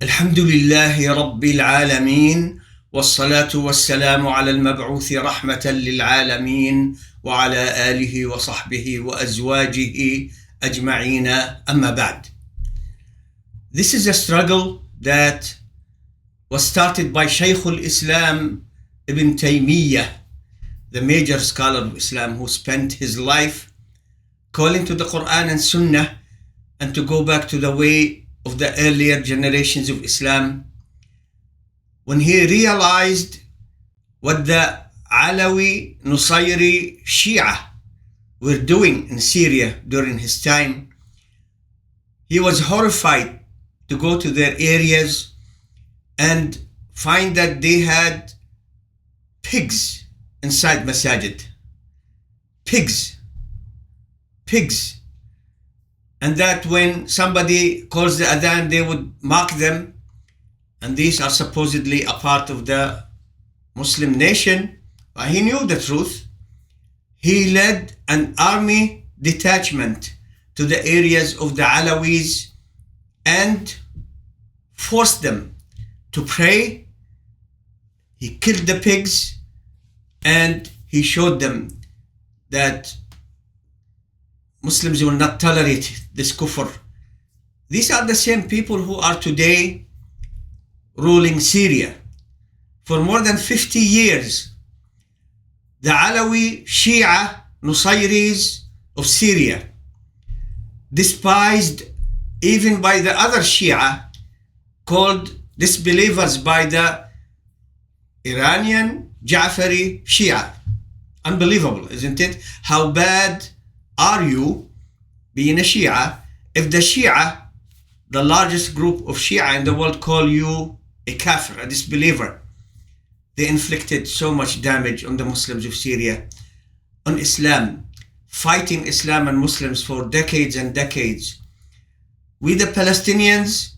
الحمد لله رب العالمين، والصلاة والسلام على المبعوث رحمة للعالمين وعلى آله وصحبه وأزواجه أجمعين. أما بعد. This is a struggle that was started by Shaykh al-Islam Ibn Taimiyyah, the major scholar of Islam who spent his life calling to the Quran and Sunnah and to go back to the way of the earlier generations of Islam, when he realized what the Alawi Nusayri Shia were doing in Syria during his time. He was horrified to go to their areas and find that they had pigs inside masajid. Pigs. And that when somebody calls the adhan, they would mock them. And these are supposedly a part of the Muslim nation. But he knew the truth. He led an army detachment to the areas of the Alawis and forced them to pray. He killed the pigs and he showed them that Muslims will not tolerate this kufr. These are the same people who are today ruling Syria. For more than 50 years, the Alawi Shia Nusayris of Syria, despised even by the other Shia, called disbelievers by the Iranian Ja'fari Shia. Unbelievable, isn't it? How bad are you being a Shia if the Shia, the largest group of Shia in the world, call you a kafir, a disbeliever? They inflicted so much damage on the Muslims of Syria, on Islam, fighting Islam and Muslims for decades and decades. We the Palestinians,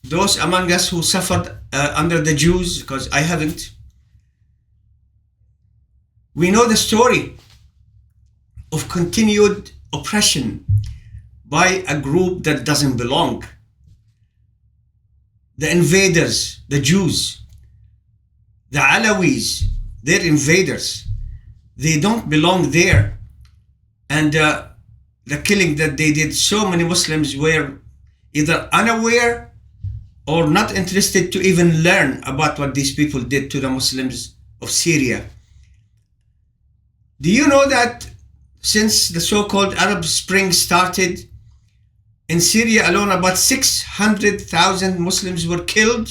those among us who suffered under the Jews, because I haven't, we know the story of continued oppression by a group that doesn't belong. The invaders, the Jews, the Alawis, they're invaders. They don't belong there. And the killing that they did, so many Muslims were either unaware or not interested to even learn about what these people did to the Muslims of Syria. Do you know that since the so-called Arab Spring started, in Syria alone about 600,000 Muslims were killed?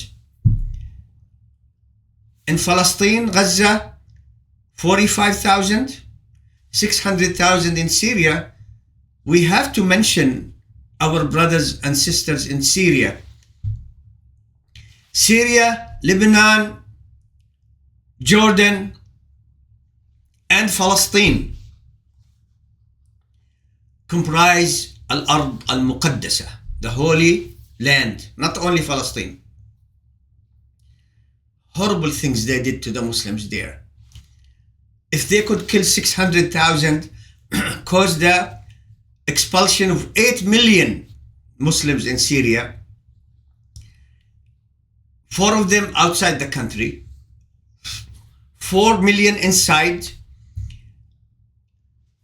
In Palestine, Gaza, 45,000, 600,000 in Syria. We have to mention our brothers and sisters in Syria. Syria, Lebanon, Jordan, and Palestine comprise Al-Ard Al-Muqaddasa, the Holy Land, not only Palestine. Horrible things they did to the Muslims there. If they could kill 600,000, cause the expulsion of 8 million Muslims in Syria, 4 of them outside the country, 4 million inside,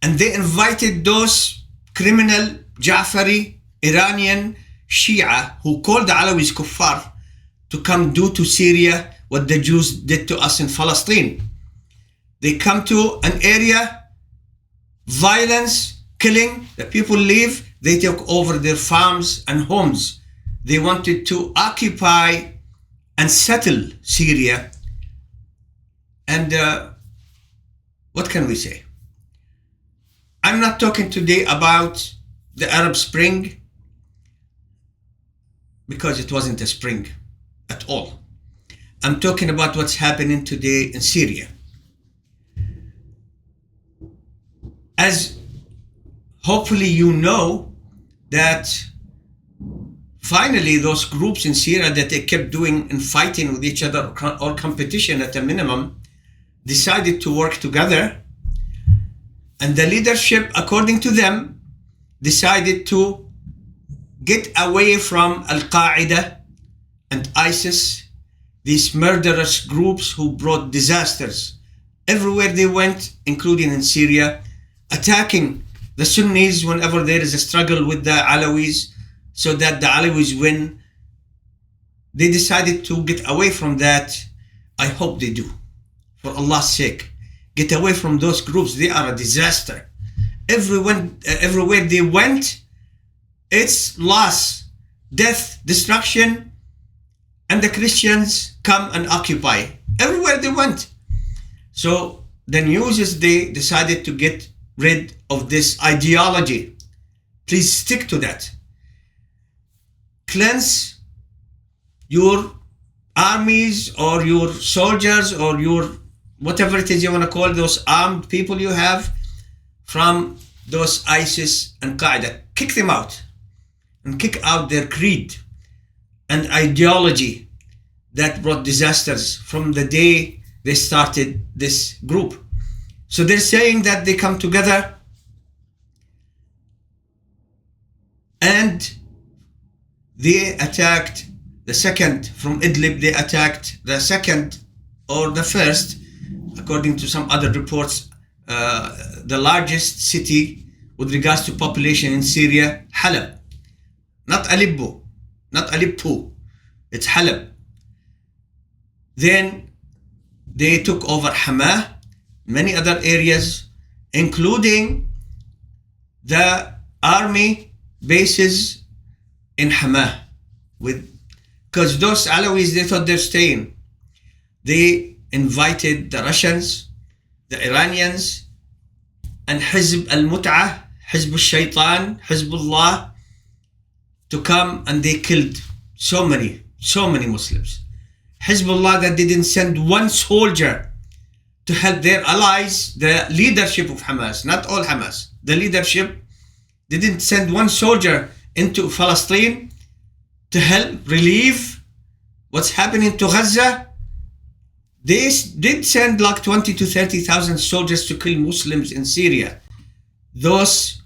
and they invited those criminal Ja'fari Iranian Shia who called the Alawis kuffar to come do to Syria what the Jews did to us in Palestine. They come to an area, violence, killing, the people leave, they took over their farms and homes. They wanted to occupy and settle Syria. And what can we say? I'm not talking today about the Arab Spring, because it wasn't a spring at all. I'm talking about what's happening today in Syria. As hopefully you know, that finally those groups in Syria that they kept doing and fighting with each other, or competition at a minimum, decided to work together. And the leadership, according to them, decided to get away from Al-Qaeda and ISIS, these murderous groups who brought disasters everywhere they went, including in Syria, attacking the Sunnis whenever there is a struggle with the Alawis, so that the Alawis win. They decided to get away from that. I hope they do. For Allah's sake, get away from those groups. They are a disaster. Everywhere they went, it's loss, death, destruction, and the Christians come and occupy everywhere they went. So the news is they decided to get rid of this ideology. Please stick to that. Cleanse your armies or your soldiers or your whatever it is you want to call those armed people you have from those ISIS and Qaeda. Kick them out and kick out their creed and ideology that brought disasters from the day they started this group. So they're saying that they come together and they attacked the second from Idlib. They attacked the second or the first, according to some other reports, the largest city with regards to population in Syria, Halab. Not Aleppo, it's Halab. Then they took over Hama, many other areas, including the army bases in Hama, because those Alawis, they thought they're staying. They invited the Russians, the Iranians, and Hizb al-Mut'ah, Hizb al-Shaytan, Hizbullah, to come, and they killed so many Muslims. Hezbollah that didn't send one soldier to help their allies, the leadership of Hamas, not all Hamas, the leadership didn't send one soldier into Palestine to help relieve what's happening to Gaza. They did send like 20 to 30,000 soldiers to kill Muslims in Syria. Those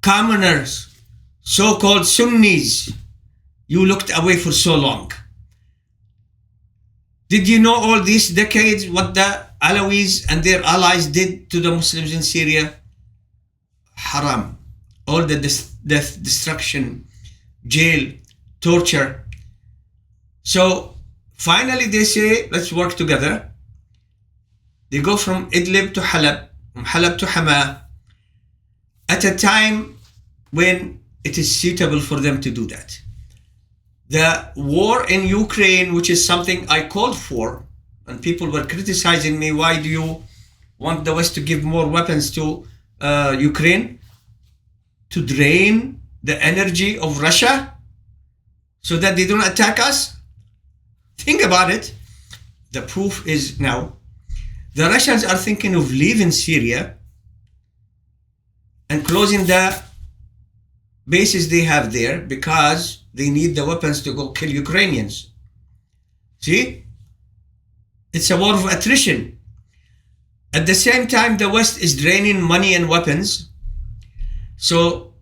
commoners, so-called Sunnis, you looked away for so long. Did you know all these decades what the Alawis and their allies did to the Muslims in Syria? Haram. All the death, destruction, jail, torture. So finally they say, let's work together. They go from Idlib to Halab, from Halab to Hama, at a time when it is suitable for them to do that. The war in Ukraine, which is something I called for, and people were criticizing me, why do you want the West to give more weapons to Ukraine? To drain the energy of Russia so that they don't attack us? Think about it. The proof is now. The Russians are thinking of leaving Syria and closing the bases they have there because they need the weapons to go kill Ukrainians. See? It's a war of attrition. At the same time, the West is draining money and weapons. So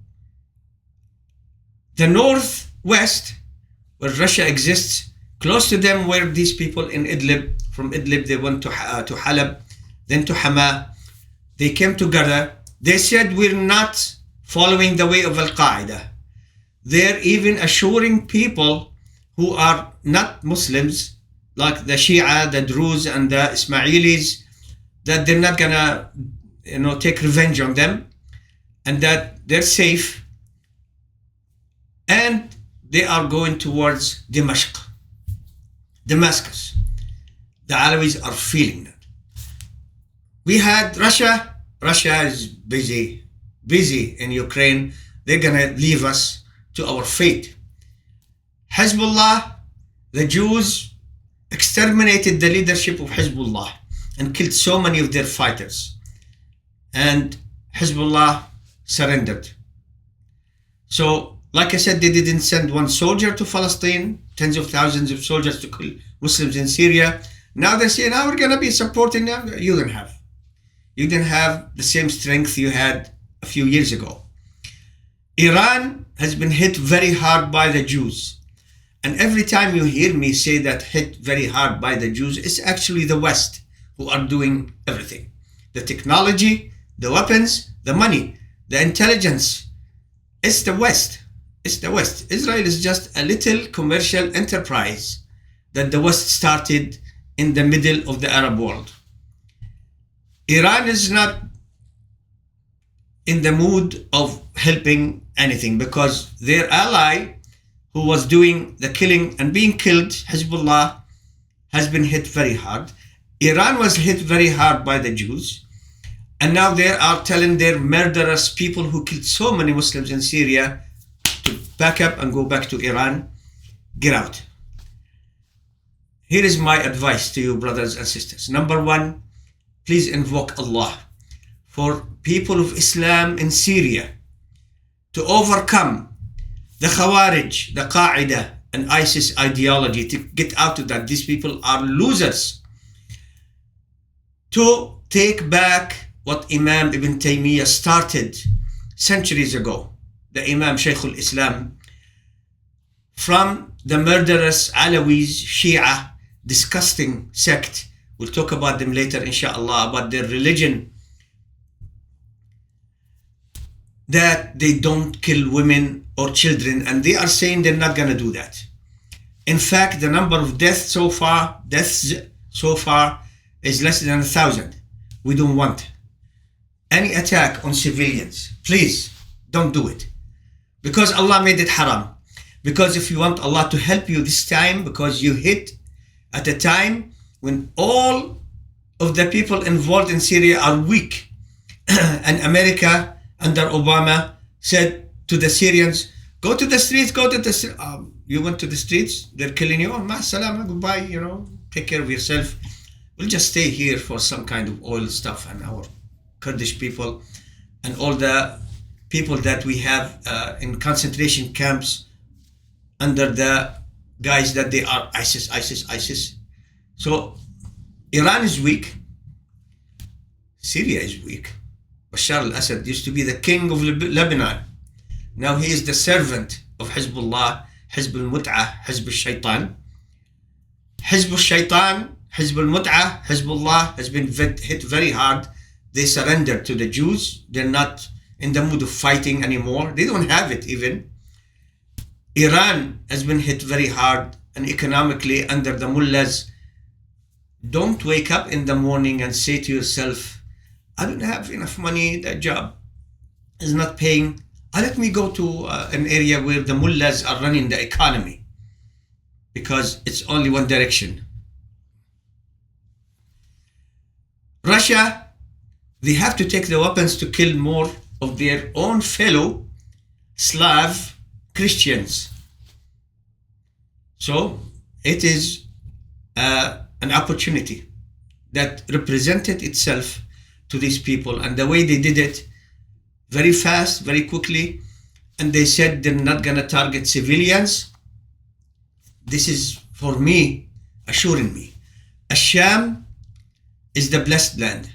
the northwest, where Russia exists, close to them were these people in Idlib. From Idlib, they went to Halab, then to Hama. They came together. They said, we're not following the way of Al-Qaeda. They're even assuring people who are not Muslims, like the Shia, the Druze, and the Ismailis, that they're not gonna, take revenge on them, and that they're safe, and they are going towards Damascus. The Alawis are feeling that. We had Russia. Russia is busy in Ukraine. They're gonna leave us to our fate. Hezbollah, the Jews exterminated the leadership of Hezbollah and killed so many of their fighters. And Hezbollah surrendered. So, like I said, they didn't send one soldier to Palestine, tens of thousands of soldiers to kill Muslims in Syria. Now they say, now we're going to be supporting them. You didn't have the same strength you had a few years ago. Iran has been hit very hard by the Jews. And every time you hear me say that hit very hard by the Jews, it's actually the West who are doing everything. The technology, the weapons, the money, the intelligence. It's the West. It's the West. Israel is just a little commercial enterprise that the West started in the middle of the Arab world. Iran is not in the mood of helping anything because their ally who was doing the killing and being killed, Hezbollah, has been hit very hard. Iran was hit very hard by the Jews. And now they are telling their murderous people who killed so many Muslims in Syria to back up and go back to Iran. Get out. Here is my advice to you, brothers and sisters. Number one, please invoke Allah for people of Islam in Syria to overcome the Khawarij, the Qaeda, and ISIS ideology, to get out of that. These people are losers. To take back what Imam Ibn Taimiyyah started centuries ago, the Imam Shaykh al-Islam, from the murderous Alawis, Shia, disgusting sect. We'll talk about them later, inshallah, about their religion, that they don't kill women or children, and they are saying they're not going to do that. In fact, the number of deaths so far is less than 1,000. We don't want any attack on civilians. Please don't do it, because Allah made it haram. Because if you want Allah to help you this time, because you hit at a time when all of the people involved in Syria are weak, and America under Obama said to the Syrians, go to the streets, go to the streets. You went to the streets, they're killing you. Oh, ma salama, goodbye, take care of yourself. We'll just stay here for some kind of oil stuff, and our Kurdish people and all the people that we have in concentration camps under the guise that they are ISIS. So Iran is weak. Syria is weak. Bashar al-Assad used to be the king of Lebanon. Now he is the servant of Hezbollah, Hizb al-Mut'ah, Hizb al-Shaytan. Hizb al-Shaytan, Hizb al-Mut'ah, Hezbollah has been hit very hard. They surrendered to the Jews. They're not in the mood of fighting anymore. They don't have it even. Iran has been hit very hard and economically under the mullahs. Don't wake up in the morning and say to yourself, I don't have enough money, that job is not paying. Let me go to an area where the mullahs are running the economy, because it's only one direction. Russia, they have to take the weapons to kill more of their own fellow Slav Christians. So it is an opportunity that represented itself to these people, and the way they did it, very fast, very quickly, and they said they're not going to target civilians. This is, for me, assuring me, Asham is the blessed land.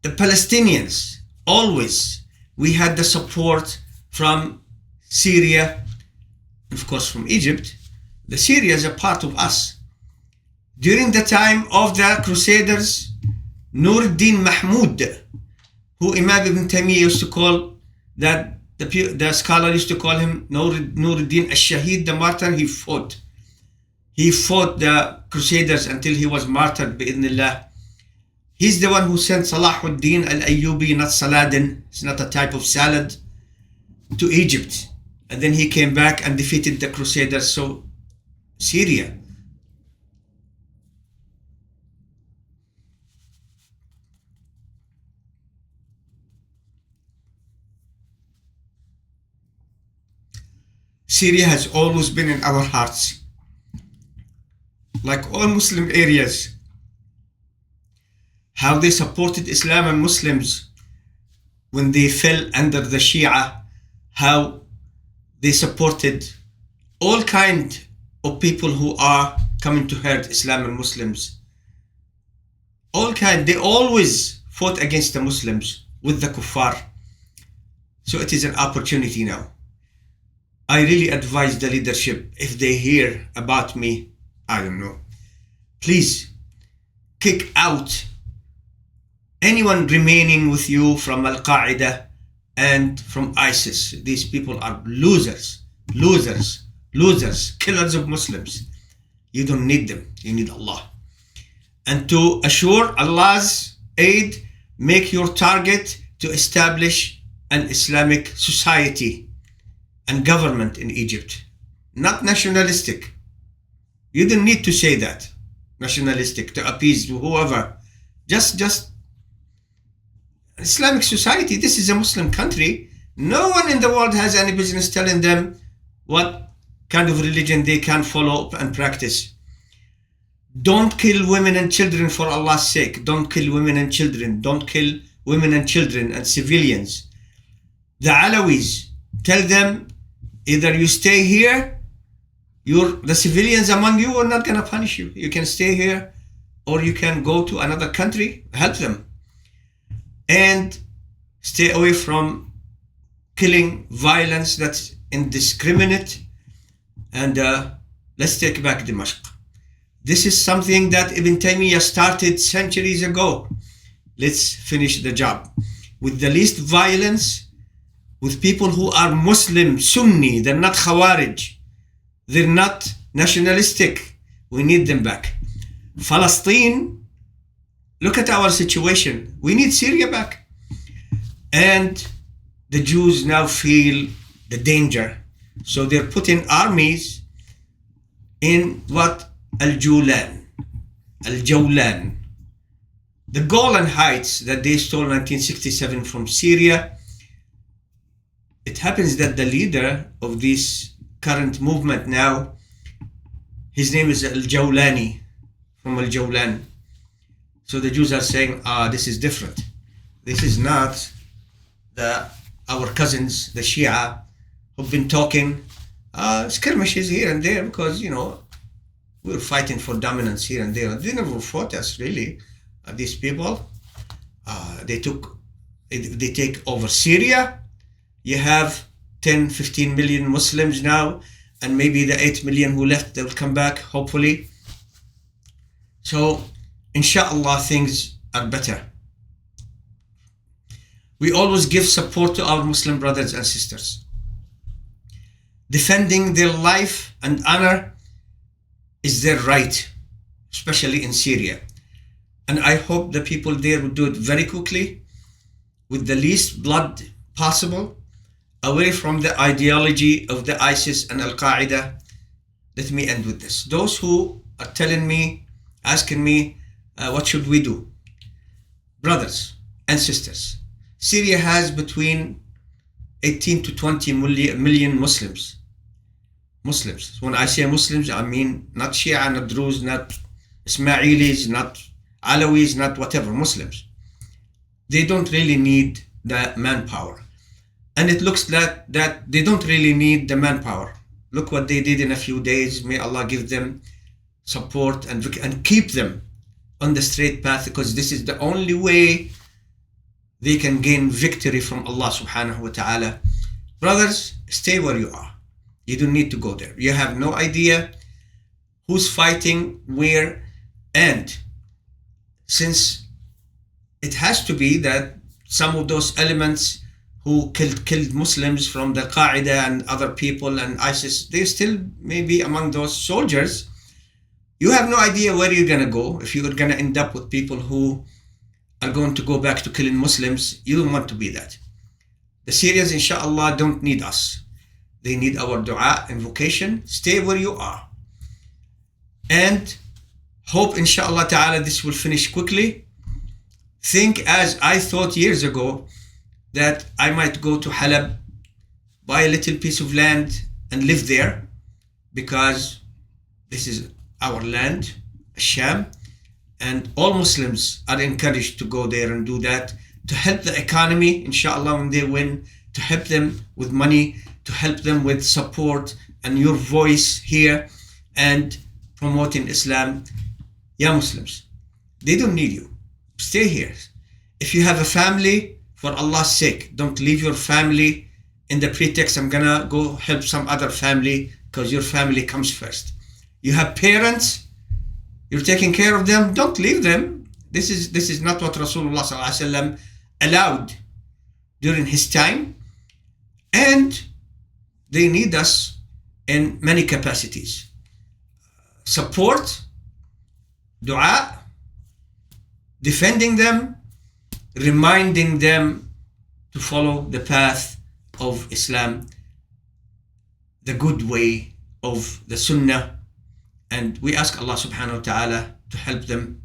The Palestinians, always, we had the support from Syria, and of course from Egypt. The Syria is a part of us. During the time of the Crusaders, Nuruddin Mahmud, who Imam Ibn Taimiyyah used to call, that the scholar used to call him Nuruddin al-Shahid, the martyr, he fought. He fought the Crusaders until he was martyred, bi'idhnillah. He's the one who sent Salahuddin al-Ayyubi, not Saladin, it's not a type of salad, to Egypt. And then he came back and defeated the Crusaders. So Syria, Syria has always been in our hearts. Like all Muslim areas, how they supported Islam and Muslims when they fell under the Shia, how they supported all kind of people who are coming to hurt Islam and Muslims. All kind, they always fought against the Muslims with the kuffar. So it is an opportunity now. I really advise the leadership, if they hear about me, I don't know, please kick out anyone remaining with you from Al-Qaeda and from ISIS. These people are losers, killers of Muslims. You don't need them, you need Allah. And to assure Allah's aid, make your target to establish an Islamic society and government in Egypt. Not nationalistic. You don't need to say that. Nationalistic, to appease whoever. Just Islamic society. This is a Muslim country. No one in the world has any business telling them what kind of religion they can follow and practice. Don't kill women and children, for Allah's sake. Don't kill women and children. Don't kill women and children and civilians. The Alawis, tell them, either you stay here, the civilians among you are not going to punish you. You can stay here, or you can go to another country, help them. And stay away from killing, violence that's indiscriminate. And let's take back Dimashq. This is something that Ibn Taimiyyah started centuries ago. Let's finish the job with the least violence, with people who are Muslim, Sunni. They're not Khawarij. They're not nationalistic. We need them back. Palestine, look at our situation. We need Syria back. And the Jews now feel the danger. So they're putting armies in what? Al-Jawlan. The Golan Heights that they stole in 1967 from Syria. It happens that the leader of this current movement now, his name is Al-Jawlani, from Al-Jawlan. So the Jews are saying, this is different. This is not our cousins, the Shia, who've been talking skirmishes here and there because, we're fighting for dominance here and there. They never fought us, really. These people, they take over Syria. You have 10, 15 million Muslims now, and maybe the 8 million who left, they'll come back, hopefully. So, inshallah, things are better. We always give support to our Muslim brothers and sisters. Defending their life and honor is their right, especially in Syria. And I hope the people there will do it very quickly, with the least blood possible, away from the ideology of the ISIS and Al-Qaeda. Let me end with this. Those who are telling me, asking me, what should we do? Brothers and sisters, Syria has between 18 to 20 million Muslims. When I say Muslims, I mean not Shia, not Druze, not Ismailis, not Alawis, not whatever, Muslims. They don't really need the manpower. And it looks that they don't really need the manpower. Look what they did in a few days. May Allah give them support and keep them on the straight path, because this is the only way they can gain victory from Allah subhanahu wa ta'ala. Brothers, stay where you are. You don't need to go there. You have no idea who's fighting where. And since it has to be that some of those elements who killed Muslims from the Qaeda and other people and ISIS, they still may be among those soldiers. You have no idea where you're going to go. If you're going to end up with people who are going to go back to killing Muslims, you don't want to be that. The Syrians, inshallah, don't need us. They need our dua, invocation. Stay where you are. And hope, inshallah ta'ala, this will finish quickly. Think as I thought years ago, that I might go to Halab, buy a little piece of land and live there, because this is our land, Sham, and all Muslims are encouraged to go there and do that, to help the economy, inshallah, when they win, to help them with money, to help them with support and your voice here and promoting Islam. Ya Muslims, they don't need you. Stay here. If you have a family, for Allah's sake, don't leave your family in the pretext, I'm gonna go help some other family, because your family comes first. You have parents, you're taking care of them, don't leave them. This is not what Rasulullah ﷺ allowed during his time, and they need us in many capacities. Support, dua, defending them, reminding them to follow the path of Islam, the good way of the Sunnah. And we ask Allah subhanahu wa ta'ala to help them,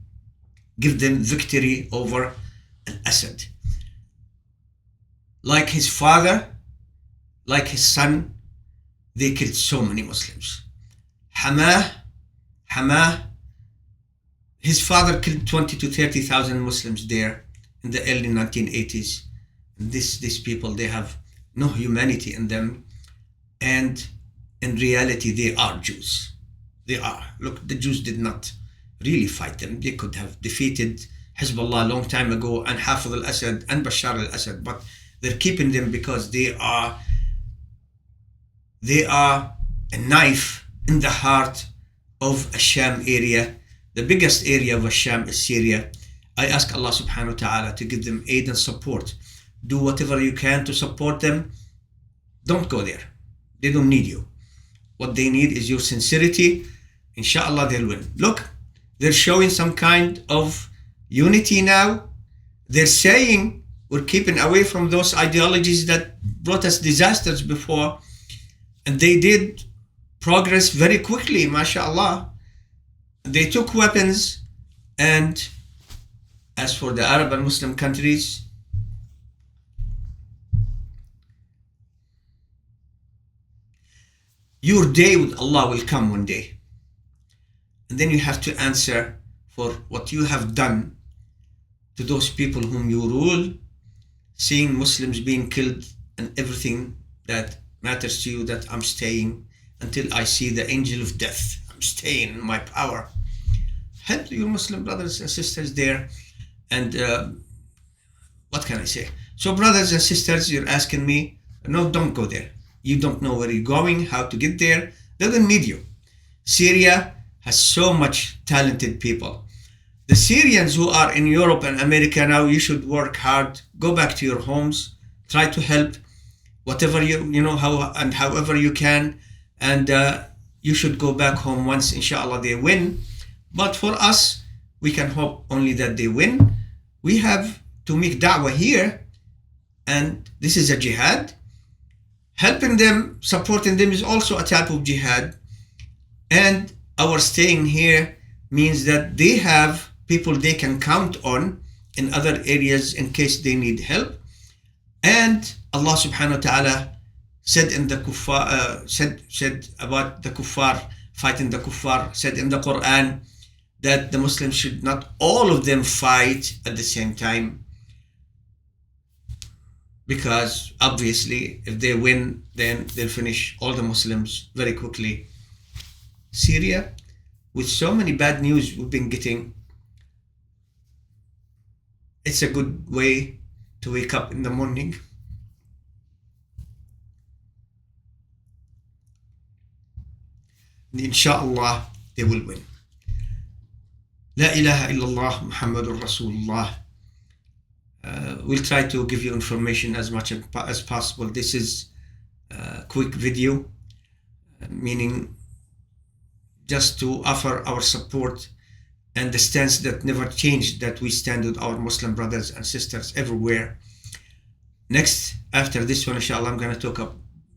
give them victory over Al-Assad. Like his father, like his son, they killed so many Muslims. Hamah, his father killed 20 to 30,000 Muslims there in the early 1980s. And these people, they have no humanity in them. And in reality, they are Jews. They are. Look, the Jews did not really fight them. They could have defeated Hezbollah a long time ago, and Hafez al-Assad and Bashar al-Assad, but they're keeping them because they are a knife in the heart of Asham area. The biggest area of Asham is Syria. I ask Allah subhanahu wa ta'ala to give them aid and support. Do whatever you can to support them. Don't go there. They don't need you. What they need is your sincerity. Inshallah, they'll win. Look, they're showing some kind of unity now. They're saying we're keeping away from those ideologies that brought us disasters before. And they did progress very quickly, mashallah. They took weapons, and as for the Arab and Muslim countries, your day with Allah will come one day. And then you have to answer for what you have done to those people whom you rule, seeing Muslims being killed and everything that matters to you, that I'm staying until I see the angel of death. I'm staying in my power. Help your Muslim brothers and sisters there. And what can I say? So brothers and sisters, you're asking me, no, don't go there. You don't know where you're going, how to get there. They don't need you. Syria has so much talented people. The Syrians who are in Europe and America now, you should work hard. Go back to your homes. Try to help whatever you know how and however you can. And you should go back home once, inshallah, they win. But for us, we can hope only that they win. We have to make da'wah here. And this is a jihad. Helping them, supporting them is also a type of jihad. And our staying here means that they have people they can count on in other areas in case they need help. And Allah subhanahu wa ta'ala said in the kuffar, said about the kuffar, fighting the kuffar, said in the Quran that the Muslims should not all of them fight at the same time. Because obviously, if they win, then they'll finish all the Muslims very quickly. Syria, with so many bad news we've been getting, it's a good way to wake up in the morning. And inshallah, they will win. La ilaha illallah Muhammadur Rasulullah. We'll try to give you information as much as possible. This is a quick video, meaning just to offer our support and the stance that never changed, that we stand with our Muslim brothers and sisters everywhere. Next, after this one, inshallah, I'm going to talk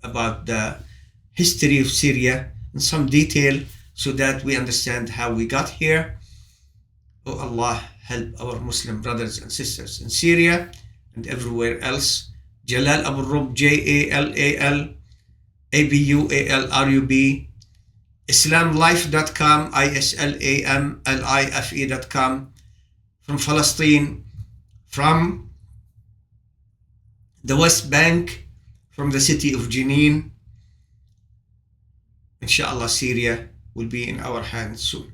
about the history of Syria in some detail so that we understand how we got here. Oh Allah, help our Muslim brothers and sisters in Syria and everywhere else. Jalal Abualrub, Jalal Abualrub, islamlife.com, islamlife.com, from Palestine, from the West Bank, from the city of Jenin. Inshallah, Syria will be in our hands soon.